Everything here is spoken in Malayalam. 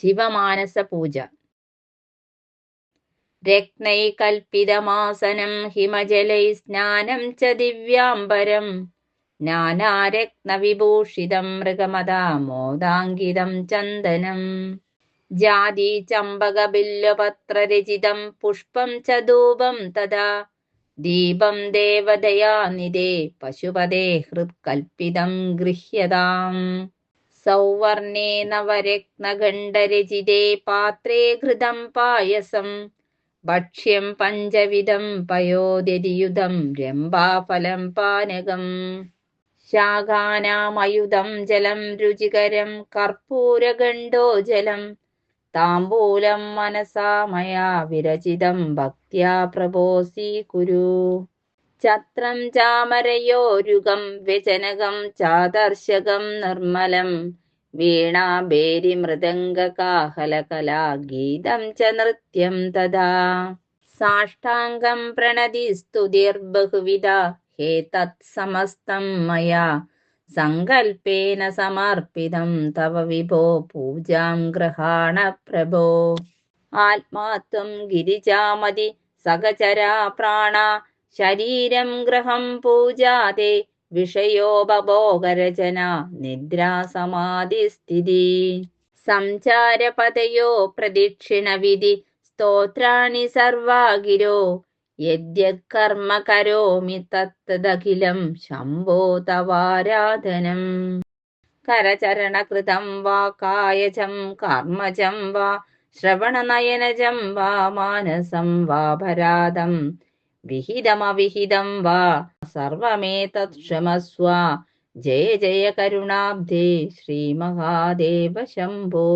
ശിവമാനസ പൂജ. രത്നൈകൽപിതമാസനം ഹിമജലൈ സ്നാനം ച ദിവ്യാംബരം നാനാരത്നവിഭൂഷിതം മൃഗമദാമോദാങ്കിതം ചന്ദനം ജാതി ചമ്പകബില്വപത്രരചിതം പുഷ്പം ച ധൂപം തഥാ ദീപം ദേവദയാനിധേ പശുപതേ ഹൃത്കൽപിതം ഗൃഹ്യതാം സൗവർണേ നവരത്നഗണ്ഡരചിതേ പാത്രേ ഘൃതം പായസം ഭക്ഷ്യം പഞ്ചവിധം പയോദതിയുധം രംഭാഫലം പാനകം ശാഖാനാമയുധം ജലം രുചികരം കർപ്പൂരഗണ്ഡോജലം താംബൂലം മനസാ മയാ വിരചിതം ഭക്ത്യാ പ്രഭോസീകുരു ഛത്രം ചാമരയോരുഗം വ്യജനകം ചാദർശകം നിർമ്മലം വീണാഭേരി മൃദംഗകാഹലകലാ ഗീതം ച നൃത്യം തഥാ സാഷ്ടാംഗം പ്രണതി സ്തുതിർബഹുവിധ ഹേതത് സമസ്തം മയാ സങ്കൽപ്പേന സമർപ്പിതം തവ വിഭോ പൂജാം ഗൃഹാണ പ്രഭോ ആത്മാത്വം ഗിരിജാമതി സഹചരാ പ്രാണ ശരീരം ഗൃഹം പൂജാതേ വിഷയോപഭോഗരചന നിദ്രാസമാധിസ്ഥിതി സംചാരപതയോ പ്രദക്ഷിണവിധി സ്തോത്രാണി സർവാ ഗിരോ യദ്യത്കർമ്മ കരോമി തത്തദഖിലം ശംഭോ തവാരാധനം കരചരണകൃതം വാ കായജം കർമ്മജം വാ ശ്രവണനയനജം വാ മാനസം വാ പരാദം വിഹിതമവിഹിതം വാ സർവമേതത് ക്ഷമസ്വ ജയ ജയ കരുണാബ്ധേ ശ്രീ മഹാദേവ ശംഭോ.